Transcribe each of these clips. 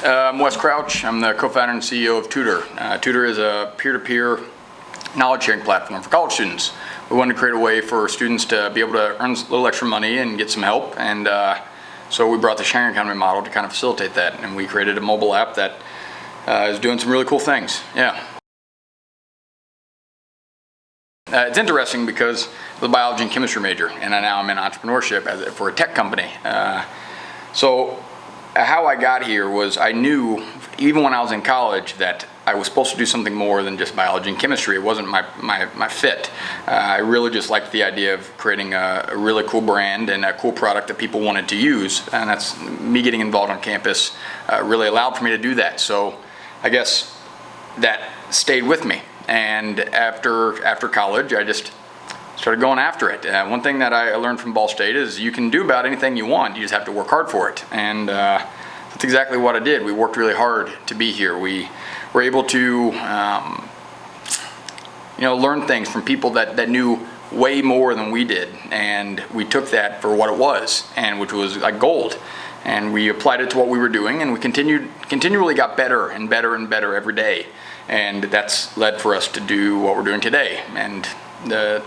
I'm Wes Crouch. I'm the co-founder and CEO of Tutor. Tutor is a peer-to-peer knowledge sharing platform for college students. We wanted to create a way for students to be able to earn a little extra money and get some help, and so we brought the sharing economy model to kind of facilitate that, and we created a mobile app that is doing some really cool things. Yeah. It's interesting because I'm a biology and chemistry major, and now I'm in entrepreneurship for a tech company. So how I got here was I knew, even when I was in college, that I was supposed to do something more than just biology and chemistry. It wasn't my fit. I really just liked the idea of creating a really cool brand and a cool product that people wanted to use, and that's me getting involved on campus really allowed for me to do that. So I guess that stayed with me. And after college, I just started going after it. One thing that I learned from Ball State is you can do about anything you want. You just have to work hard for it. And that's exactly what I did. We worked really hard to be here. We were able to learn things from people that knew way more than we did. And we took that for what it was, and which was like gold. And we applied it to what we were doing, and we continually got better and better and better every day. And that's led for us to do what we're doing today. And the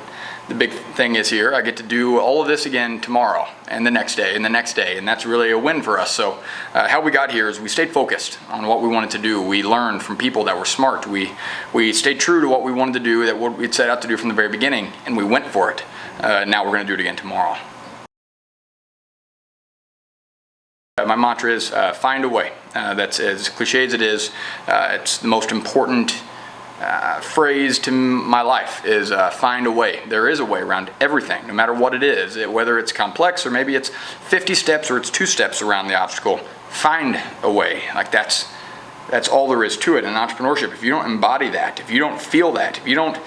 big thing is here, I get to do all of this again tomorrow, and the next day, and the next day, and that's really a win for us. So how we got here is we stayed focused on what we wanted to do. We learned from people that were smart. We stayed true to what we wanted to do, that what we'd set out to do from the very beginning, and we went for it. Now we're going to do it again tomorrow. My mantra is find a way. That's as cliche as it is. It's the most important phrase to my life is find a way. There is a way around everything, no matter what it is, whether it's complex or maybe it's 50 steps or it's 2 steps around the obstacle. Find a way. Like that's all there is to it in entrepreneurship. If you don't embody that, if you don't feel that, if you don't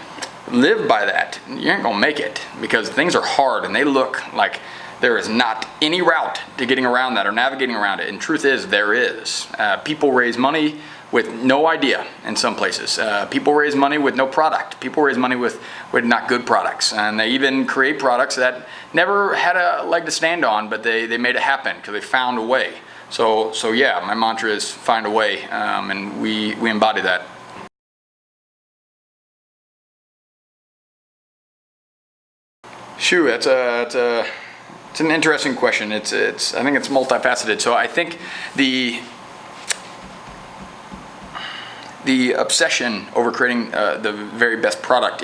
live by that, you ain't gonna make it, because things are hard and they look like there is not any route to getting around that or navigating around it. And truth is, there is. People raise money with no idea in some places. People raise money with no product. People raise money with not good products. And they even create products that never had a leg to stand on, but they made it happen because they found a way. So yeah, my mantra is find a way, and we embody that. Shoo, it's an interesting question. I think it's multifaceted. So I think the obsession over creating the very best product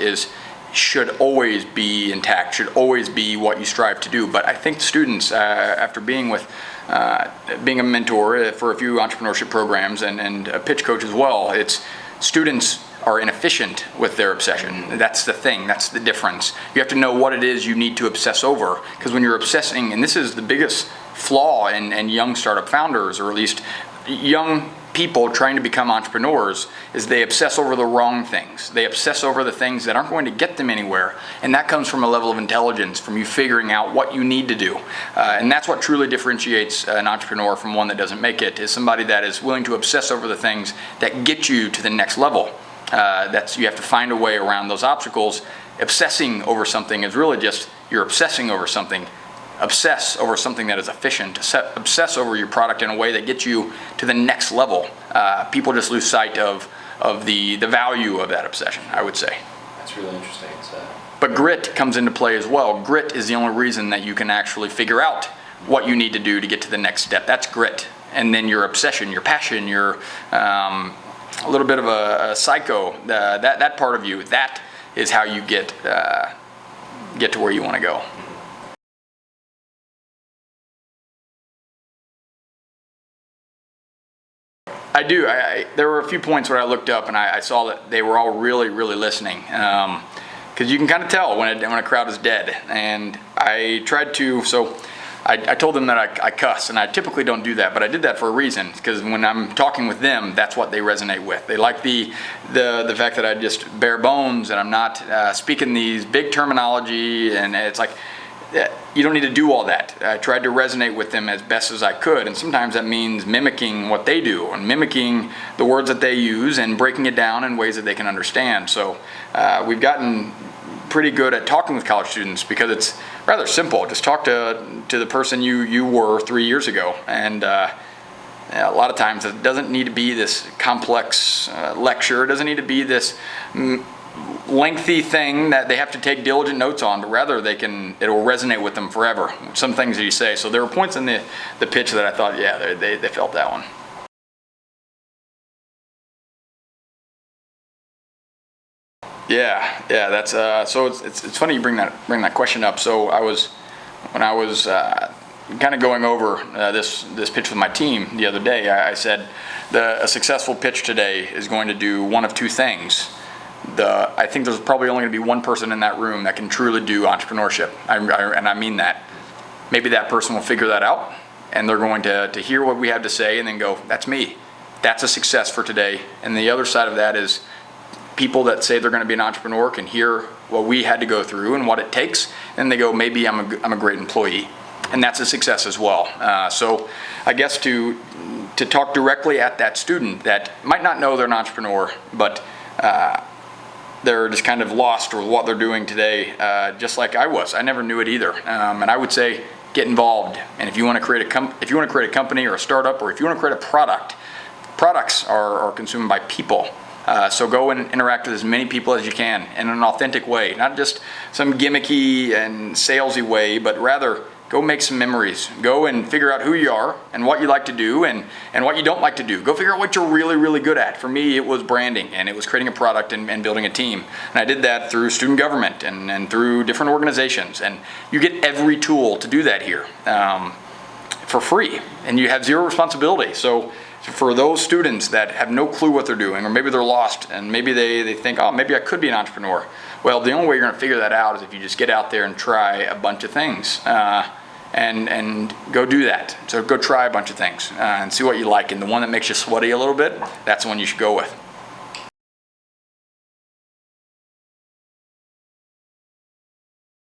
should always be intact, should always be what you strive to do. But I think students, after being a mentor for a few entrepreneurship programs and a pitch coach as well, students are inefficient with their obsession. That's the thing, that's the difference. You have to know what it is you need to obsess over, because when you're obsessing, and this is the biggest flaw in young startup founders, or at least young people trying to become entrepreneurs, is they obsess over the wrong things. They obsess over the things that aren't going to get them anywhere, and that comes from a level of intelligence, from you figuring out what you need to do. And that's what truly differentiates an entrepreneur from one that doesn't make it, is somebody that is willing to obsess over the things that get you to the next level. You have to find a way around those obstacles. Obsessing over something is really just you're obsessing over something. Obsess over something that is efficient. Obsess over your product in a way that gets you to the next level. People just lose sight of the value of that obsession, I would say. That's really interesting. But grit comes into play as well. Grit is the only reason that you can actually figure out what you need to do to get to the next step. That's grit. And then your obsession, your passion, your a little bit of a psycho, that part of you, that is how you get to where you want to go. I do. There were a few points where I looked up and I saw that they were all really, really listening, because you can kind of tell when a crowd is dead. And I tried to, I told them that I cuss, and I typically don't do that, but I did that for a reason, because when I'm talking with them, that's what they resonate with. They like the fact that I just bare bones, and I'm not speaking these big terminology, and it's like, you don't need to do all that. I tried to resonate with them as best as I could, and sometimes that means mimicking what they do, and mimicking the words that they use, and breaking it down in ways that they can understand. So we've gotten pretty good at talking with college students because it's rather simple. Just talk to the person you were 3 years ago, and A lot of times it doesn't need to be this complex lecture. It doesn't need to be this lengthy thing that they have to take diligent notes on, but rather it'll resonate with them forever. Some things that you say. So there were points in the pitch that I thought, yeah, they felt that one. Yeah, that's so it's funny you bring that question up. So when I was kind of going over this pitch with my team the other day, I said a successful pitch today is going to do one of two things. I think there's probably only going to be one person in that room that can truly do entrepreneurship, and I mean that. Maybe that person will figure that out, and they're going to hear what we have to say and then go, that's me. That's a success for today. And the other side of that is people that say they're going to be an entrepreneur can hear what we had to go through and what it takes, and they go, maybe I'm a great employee. And that's a success as well. So I guess to talk directly at that student that might not know they're an entrepreneur, but they're just kind of lost with what they're doing today, just like I was. I never knew it either. And I would say, get involved. And if you want to create a company or a startup, or if you want to create a product, products are consumed by people. So go and interact with as many people as you can in an authentic way, not just some gimmicky and salesy way, but rather go make some memories. Go and figure out who you are and what you like to do and what you don't like to do. Go figure out what you're really, really good at. For me, it was branding, and it was creating a product and building a team. And I did that through student government and through different organizations. And you get every tool to do that here for free, and you have zero responsibility. So for those students that have no clue what they're doing, or maybe they're lost, and maybe they think, oh, maybe I could be an entrepreneur. Well, the only way you're going to figure that out is if you just get out there and try a bunch of things, and go do that. So go try a bunch of things and see what you like, and the one that makes you sweaty a little bit, that's the one you should go with.